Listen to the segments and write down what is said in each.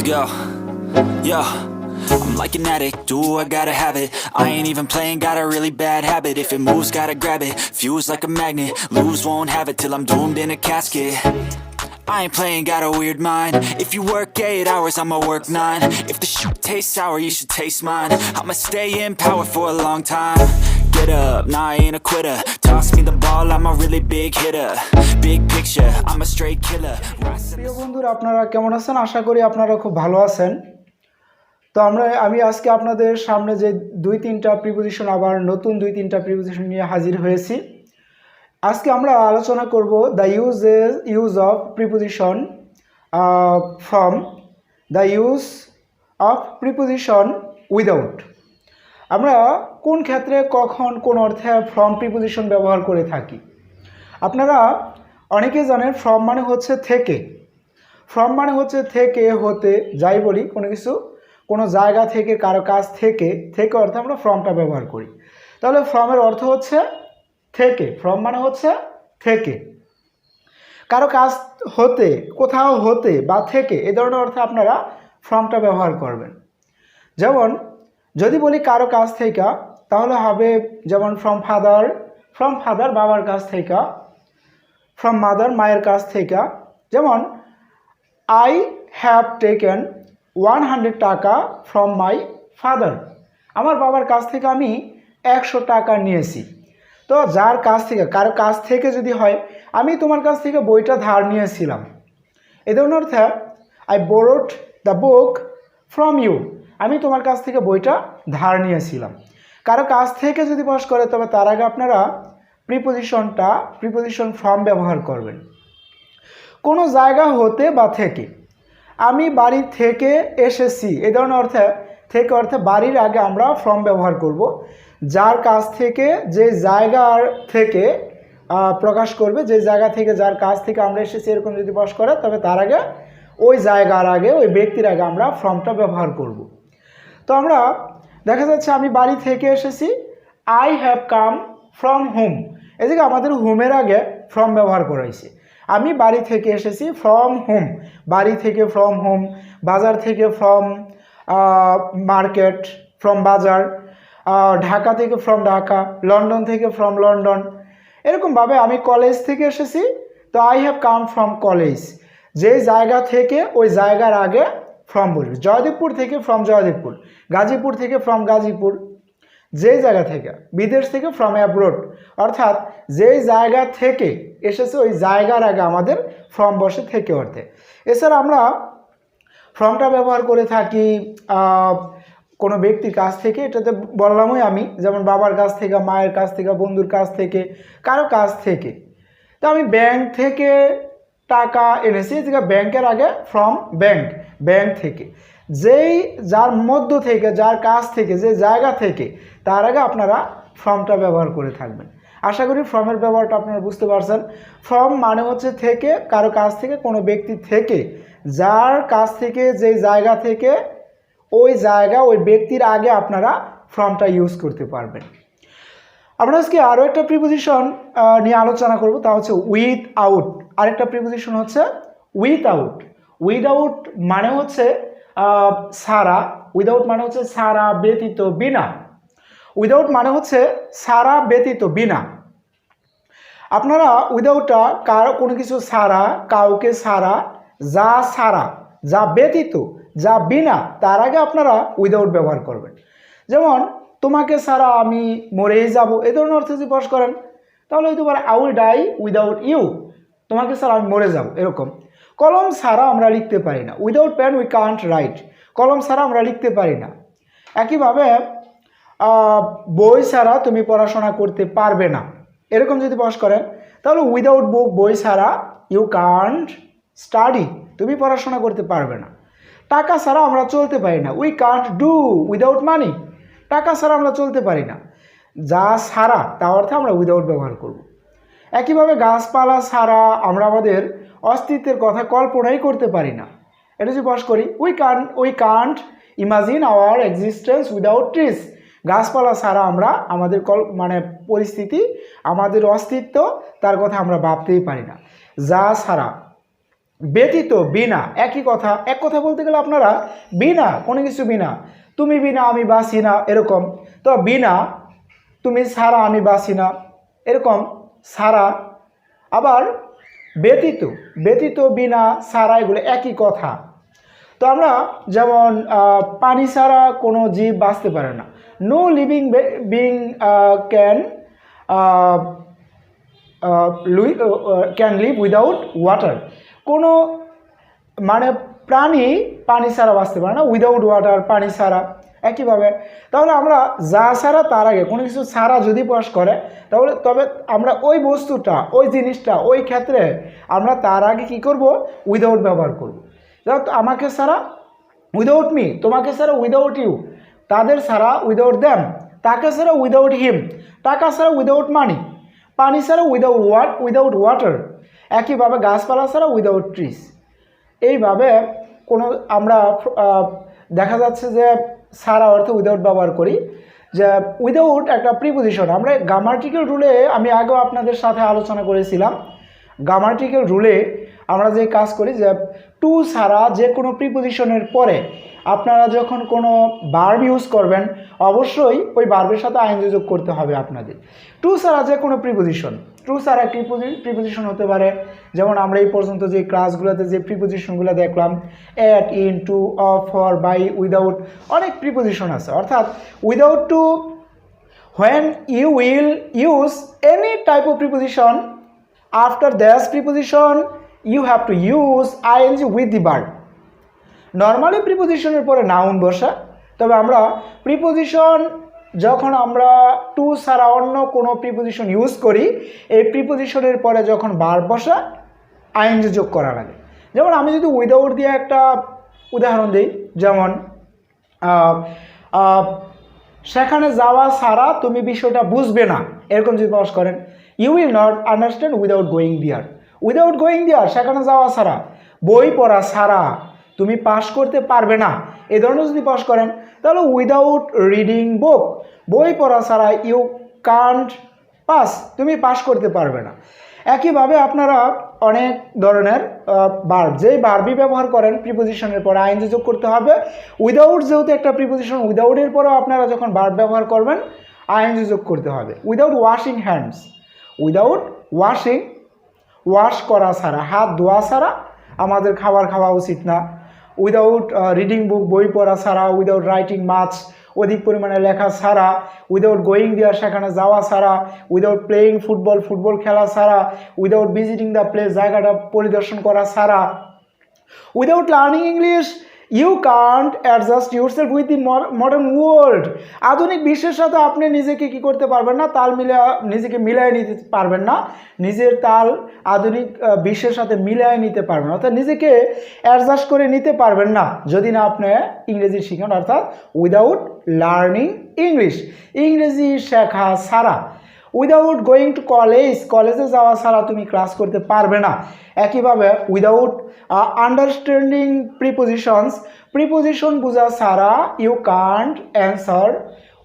Let's go. Yo, I'm like an addict, do I gotta have it. I ain't even playing, got a really bad habit. If it moves, gotta grab it, fuse like a magnet. Lose, won't have it till I'm doomed in a casket. I ain't playing, got a weird mind. If you work 8 hours, I'ma work 9. If the shoot tastes sour, you should taste mine. I'ma stay in power for a long time. Get up, nah, I ain't a quitter. Toss me the ball, I'm a really big hitter. Big picture, I'm a straight killer. প্রিয় বন্ধুরা, আপনারা কেমন আছেন? আশা করি আপনারা খুব ভালো আছেন। তো আমি আজকে আপনাদের সামনে যে 2-3টা প্রিপোজিশন, আবার নতুন 2-3টা প্রিপোজিশন নিয়ে হাজির হয়েছি। আজকে আমরা আলোচনা করব the use of preposition without. আমরা কোন ক্ষেত্রে কখন কোন অর্থে ফ্রম প্রিপোজিশন ব্যবহার করে থাকি। আপনারা অনেকে জানেন ফ্রম মানে হচ্ছে থেকে। ফ্রম মানে হচ্ছে থেকে, হতে, যাই বলি, কোনো কিছু কোনো জায়গা থেকে, কারো কাছ থেকে, থেকে অর্থে আমরা ফ্রমটা ব্যবহার করি। তাহলে ফ্রমের অর্থ হচ্ছে থেকে। ফ্রম মানে হচ্ছে থেকে, কারো কাছ হতে, কোথাও হতে বা থেকে, এই ধরনের অর্থে আপনারা ফ্রমটা ব্যবহার করবেন। যেমন যদি বলি কারো কাছ থেকে, তাহলে হবে যেমন ফ্রম ফাদার বাবার কাছ থেকে, ফ্রম মাদার মায়ের কাছ থেকে। যেমন আই হ্যাভ টেকেন 100 টাকা ফ্রম মাই ফাদার, আমার বাবার কাছ থেকে আমি 100 টাকা নিয়েছি। তো যার কাছ থেকে, কারো কাছ থেকে যদি হয়, আমি তোমার কাছ থেকে বইটা ধার নিয়েছিলাম, এই ধরনের অর্থে I borrowed the book from you, আমি তোমার কাছ থেকে বইটা ধার নিয়েছিলাম। কারো কাছ থেকে যদি প্রকাশ করে, তবে তার আগে আপনারা প্রিপোজিশন ফ্রম ব্যবহার করবেন। কোনো জায়গা হতে বা থেকে, আমি বাড়ি থেকে এসেছি, এই ধরনের অর্থে থেকে অর্থে বাড়ির আগে আমরা ফ্রম ব্যবহার করব। যার কাছ থেকে, যে জায়গার থেকে প্রকাশ করবে, যে জায়গা থেকে, যার কাছ থেকে আমরা এসেছি, এরকম যদি প্রকাশ করে, তবে তার আগে, ওই জায়গার আগে, ওই ব্যক্তির আগে আমরা ফ্রমটা ব্যবহার করব। তো আমরা দেখা যাচ্ছে আমি বাড়ি থেকে এসেছি, I have come from home, এদিকে আমাদের হোমের আগে ফ্রম ব্যবহার করাইছে। আমি বাড়ি থেকে এসেছি ফ্রম হোম, বাড়ি থেকে ফ্রম হোম, বাজার থেকে from market, from bazaar, Dhaka থেকে ফ্রম ঢাকা, লন্ডন থেকে ফ্রম লন্ডন। এরকমভাবে আমি কলেজ থেকে এসেছি, তো I have come from college, যে জায়গা থেকে ওই জায়গার আগে ফ্রম বসবে। জয়দেবপুর থেকে ফ্রম জয়দেবপুর, গাজীপুর থেকে ফ্রম গাজীপুর, যে জায়গা থেকে, বিদেশ থেকে ফ্রম অ্যাব্রোড, অর্থাৎ যেই জায়গা থেকে এসেছে ওই জায়গার আগে আমাদের ফ্রম বসে থেকে অর্থে। এছাড়া আমরা ফ্রমটা ব্যবহার করে থাকি কোনো ব্যক্তির কাছ থেকে, এটাতে বললামই আমি, যেমন বাবার কাছ থেকে, মায়ের কাছ থেকে, বন্ধুর কাছ থেকে, কারো কাছ থেকে। তো আমি ব্যাংক থেকে টাকা এনেছি, ব্যাংকের আগে ফ্রম ব্যাংক থেকে। যার মধ্য থেকে, যার কাছ থেকে, যে জায়গা থেকে, তার আগে আপনারা ফ্রমটা ব্যবহার করে থাকবেন। আশা করি ফ্রমের ব্যবহারটা আপনারা বুঝতে পারছেন। ফ্রম মানে হচ্ছে থেকে, কারো কাছ থেকে, কোনো ব্যক্তি থেকে, যার কাছ থেকে, যে জায়গা থেকে, ওই জায়গা, ওই ব্যক্তির আগে আপনারা ফ্রমটা ইউজ করতে পারবেন। আমরা আজকে আরও একটা প্রিপোজিশন নিয়ে আলোচনা করব, তা হচ্ছে উইথআউট। আরেকটা প্রিপোজিশন হচ্ছে উইথআউট। উইথআউট মানে হচ্ছে ছাড়া। উইথআউট মানে হচ্ছে ছাড়া, ব্যতীত, বিনা। উইথআউট মানে হচ্ছে ছাড়া, ব্যতীত, বিনা। আপনারা উইথআউটটা কোনো কিছু ছাড়া, কাউকে ছাড়া, যা ব্যতীত, যা বিনা, তার আগে আপনারা উইথআউট ব্যবহার করবেন। যেমন তোমাকে ছাড়া আমি মরেই যাব, এই ধরনের অর্থে যদি প্রকাশ করেন, তাহলে হয়তো পারে I will die without you, তোমাকে ছাড়া আমি মরে যাব, এরকম। কলম ছাড়া আমরা লিখতে পারি না, without pen we can't write, কলম ছাড়া আমরা লিখতে পারি না। একইভাবে বই ছাড়া তুমি পড়াশোনা করতে পারবে না, এরকম যদি প্রকাশ করেন, তাহলে উইদাউট বুক, বই ছাড়া ইউ কান্ট স্টাডি, তুমি পড়াশোনা করতে পারবে না। টাকা ছাড়া আমরা চলতে পারি না, উই কান্ট ডু উইদাউট মানি, টাকা ছাড়া আমরা চলতে পারি না। যা ছাড়া, তা অর্থে আমরা উইদাউট ব্যবহার করব। একইভাবে গাছপালা ছাড়া আমরা আমাদের অস্তিত্বের কথা কল্পনাই করতে পারি না, এটা যদি প্রকাশ করি, we can't imagine hour existence without trees, গাছপালা ছাড়া আমরা আমাদের পরিস্থিতি, আমাদের অস্তিত্ব, তার কথা আমরা ভাবতেই পারি না। যা ছাড়া, ব্যতীত বিনা একই কথা, এক কথা বলতে গেলে আপনারা বিনা কোনো কিছু বিনা, তুমি বিনা আমি বাঁচি না এরকম, তো বিনা তুমি ছাড়া আমি বাঁচি না এরকম ছাড়া, আবার ব্যতীত ব্যতীত বিনা ছাড়া এগুলো একই কথা। তো আমরা যেমন পানি ছাড়া কোনো জীব বাঁচতে পারে না, no living being can can live without water, কোনো মানে প্রাণী পানি ছাড়া বাঁচতে পারে না, উইদাউট ওয়াটার পানি ছাড়া একইভাবে। তাহলে আমরা যা ছাড়া তার আগে কোনো কিছু ছাড়া যদি প্রকাশ করে তাহলে তবে আমরা ওই বস্তুটা ওই জিনিসটা ওই ক্ষেত্রে আমরা তার আগে কি করব, উইদাউট ব্যবহার করব। যাই আমাকে ছাড়া উইদাউট মি, তোমাকে ছাড়া উইদাউট ইউ, তাদের ছাড়া উইদাউট দ্যাম, তাকে ছাড়া উইদাউট হিম, টাকা ছাড়া উইদাউট মানি, পানি ছাড়া উইদাউট ওয়াটার, একইভাবে গাছপালা ছাড়া উইদাউট ট্রিজ। এইভাবে কোনো আমরা দেখা যাচ্ছে যে ছাড়া অর্থে উইদাউট ব্যবহার করি, যে উইদাউট একটা প্রিপোজিশন। আমরা গ্রামাটিক্যাল রুলে আমি আগেও আপনাদের সাথে আলোচনা করেছিলাম, গ্রামাটিক্যাল রুলে আমরা যে কাজ করি যে টু ছাড়া যে কোনো প্রিপোজিশনের পরে আপনারা যখন কোনো ভার্ব ইউজ করবেন অবশ্যই ওই ভার্বের সাথে আইএনজি যোগ করতে হবে আপনাদের। টু ছাড়া যে কোনো প্রিপোজিশন, টু ছাড়া একটি প্রিপোজিশন হতে পারে, যেমন আমরা এই পর্যন্ত যে ক্লাসগুলোতে যে প্রিপোজিশনগুলো দেখলাম, at, in, to, of, for, by, without, অনেক প্রিপোজিশন আছে। অর্থাৎ without to, when you will use any type of preposition, after this preposition you have to use ing with the verb. Normally প্রিপোজিশনের পরে নাউন বসে, তবে আমরা preposition যখন আমরা টু ছাড়া অন্য কোনো প্রিপোজিশন ইউজ করি এই প্রিপোজিশনের পরে যখন ভার্ব বসে আইএনজি যোগ করা লাগে। যেমন আমি যদি উইদাউট দিয়ে একটা উদাহরণ দিই, যেমন সেখানে যাওয়া ছাড়া তুমি বিষয়টা বুঝবে না, এরকম যদি প্রকাশ করেন, you will not understand without going there. Without going there সেখানে যাওয়া ছাড়া, বই পড়া ছাড়া তুমি পাস করতে পারবে না, এই ধরনের যদি পাস করেন তাহলে উইদাউট রিডিং বুক, বই পড়া ছাড়া ইউ কান্ট পাস, তুমি পাস করতে পারবে না। একইভাবে আপনারা অনেক ধরনের ভার্ব, যেই ভার্বই ব্যবহার করেন প্রিপোজিশনের পরে আইএনজি যোগ করতে হবে। উইদাউট যেহেতু একটা প্রিপোজিশন, উইদাউটের পরেও আপনারা যখন ভার্ব ব্যবহার করবেন আইএনজি যোগ করতে হবে। Without washing hands, without washing, wash করা ছাড়া, হাত ধোয়া ছাড়া আমাদের খাবার খাওয়া উচিত না। উইদাউট রিডিং বুক, বই পড়া ছাড়া। উইদাউট রাইটিং মাছ, অধিক পরিমাণে লেখা ছাড়া। উইদাউট গোয়িং দেয়ার, সেখানে যাওয়া ছাড়া। উইদাউট প্লেয়িং ফুটবল, ফুটবল খেলা ছাড়া। উইদাউট ভিজিটিং দ্য প্লেস, জায়গাটা পরিদর্শন করা ছাড়া। Without learning English you can't adjust yourself with the modern world. আধুনিক বিশ্বের সাথে আপনি নিজেকে কি করতে পারবেন না, তাল নিজেকে মিলাই নিতে পারবেন না, নিজের তাল আধুনিক বিশ্বের সাথে মিলাই নিতে পারবেন না, অর্থাৎ নিজেকে অ্যাডজাস্ট করে নিতে পারবেন না যদি না আপনি ইংরেজি শিখেন। অর্থাৎ উইদাউট লার্নিং ইংলিশ, ইংরেজি শেখা ছাড়া। উইদাউট গোয়িং টু কলেজ, কলেজে যাওয়া ছাড়া তুমি ক্লাস করতে পারবে না। একইভাবে উইদাউট আন্ডারস্ট্যান্ডিং প্রিপোজিশনস, প্রিপোজিশন বোঝা ছাড়া you can't answer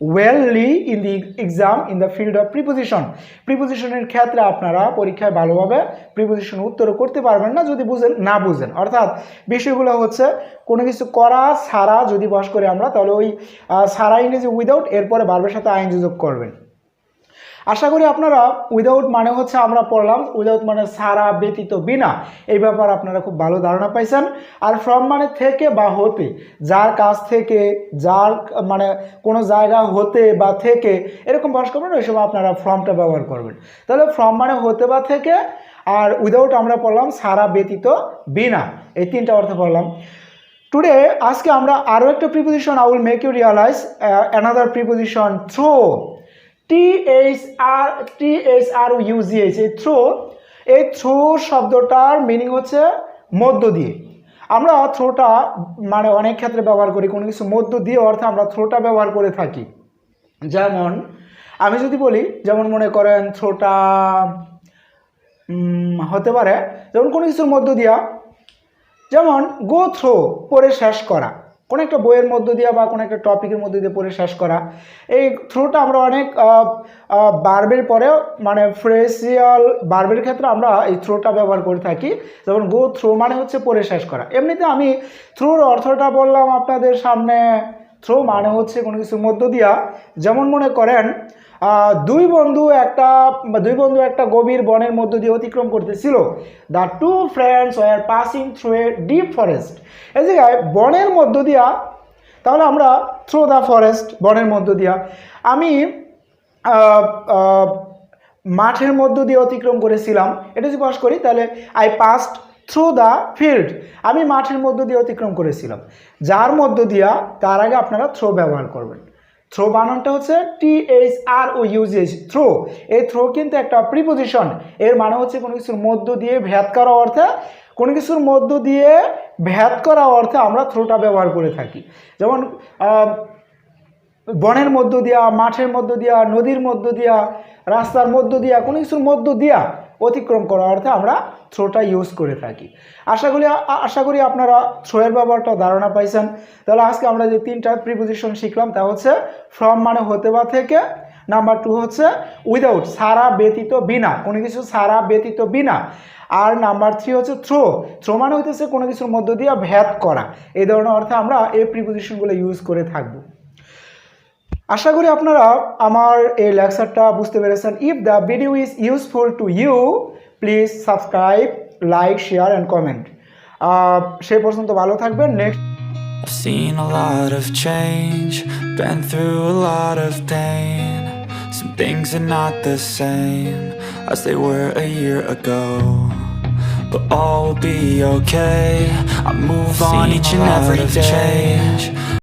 well in the exam in the field of preposition. প্রিপোজিশনের ক্ষেত্রে আপনারা পরীক্ষায় ভালোভাবে প্রিপোজিশন উত্তর করতে পারবেন না যদি না বুঝেন। অর্থাৎ বিষয়গুলো হচ্ছে কোনো কিছু করা ছাড়া যদি বস করে আমরা, তাহলে ওই ছাড়া ইংরেজি উইদাউট, এরপরে ভার্বের সাথে আইএনজি যোগ করবেন। আশা করি আপনারা উইদাউট মানে হচ্ছে আমরা পড়লাম, উইদাউট মানে ছাড়া, ব্যতীত, বিনা, এই ব্যাপারে আপনারা খুব ভালো ধারণা পাইছেন। আর ফ্রম মানে থেকে বা হতে, যার কাছ থেকে, যার মানে কোনো জায়গা হতে বা থেকে এরকম বস করবেন, ওই সময় আপনারা ফ্রমটা ব্যবহার করবেন। তাহলে ফ্রম মানে হতে বা থেকে, আর উইদাউট আমরা পড়লাম ছাড়া, ব্যতীত, বিনা, এই তিনটা অর্থ পড়লাম। টুডে আজকে আমরা আরও একটা preposition, I will make you realise another preposition, through. THROUGH, এই থ্রো, এই থ্রো শব্দটার মিনিং হচ্ছে মধ্য দিয়ে। আমরা থ্রোটা মানে অনেক ক্ষেত্রে ব্যবহার করি, কোনো কিছু মধ্য দিয়ে অর্থে আমরা থ্রোটা ব্যবহার করে থাকি। যেমন আমি যদি বলি, যেমন মনে করেন থ্রোটা হতে পারে যেমন কোনো কিছুর মধ্য দিয়া, যেমন গো থ্রো, পরে শেষ করা, কোনো একটা বইয়ের মধ্য দিয়ে বা কোনো একটা টপিকের মধ্যে দিয়ে পড়ে শেষ করা। এই থ্রুটা আমরা অনেক ভার্বের পরেও মানে ফ্রেজিয়াল ভার্বের ক্ষেত্রে আমরা এই থ্রুটা ব্যবহার করে থাকি। যেমন গো থ্রু মানে হচ্ছে পড়ে শেষ করা। এমনিতে আমি থ্রুর অর্থটা বললাম আপনাদের সামনে। থ্রু মানে হচ্ছে কোনো কিছুর মধ্য দিয়া, যেমন মনে করেন দুই বন্ধু একটা গভীর বনের মধ্য দিয়ে অতিক্রম করতেছিল। The two friends were passing through a deep forest. এই জায়গায় বনের মধ্য দিয়া, তাহলে আমরা থ্রু দ্য ফরেস্ট, বনের মধ্য দিয়া। আমি মাঠের মধ্য দিয়ে অতিক্রম করেছিলাম, এটা যদি প্রকাশ করি তাহলে I passed through the field. আমি মাঠের মধ্য দিয়ে অতিক্রম করেছিলাম। যার মধ্য দিয়া, তার আগে আপনারা থ্রো ব্যবহার করবেন। থ্রো বানানটা হচ্ছে THROUGH, থ্রো। এই থ্রো কিন্তু একটা প্রিপোজিশন। এর মানে হচ্ছে কোনো কিছুর মধ্য দিয়ে ভেদ করা অর্থে, কোনো কিছুর মধ্য দিয়ে ভেদ করা অর্থে আমরা থ্রোটা ব্যবহার করে থাকি। যেমন বনের মধ্য দিয়া, মাঠের মধ্য দিয়া, নদীর মধ্য দিয়া, রাস্তার মধ্য দিয়া, কোনো কিছুর মধ্য দিয়া অতিক্রম করা অর্থে আমরা থ্রোটা ইউজ করে থাকি। আশা করি আপনারা থ্রোয়ের ব্যাপারটা ধারণা পাইছেন। তাহলে আজকে আমরা যে তিনটা প্রিপোজিশন শিখলাম তা হচ্ছে ফ্রম মানে হতে বা থেকে, নাম্বার 2 হচ্ছে উইদাউট ছাড়া ব্যতীত বিনা, কোনো কিছু ছাড়া ব্যতীত বিনা, আর নাম্বার 3 হচ্ছে থ্রো মানে হইতেছে কোনো কিছুর মধ্য দিয়ে ভেদ করা। এই ধরনের অর্থে আমরা এই প্রিপোজিশনগুলো ইউজ করে থাকবো। আশা করি আপনারা আমার এই লেকচারটা বুঝতে পেরেছেন। If the video is useful to you, please subscribe, like, share and comment. সেই পর্যন্ত ভালো থাকবেন। Next I've seen a lot of change, been through a lot of pain. Some things are not the same as they were a year ago, but all will be okay. I move on each and every day,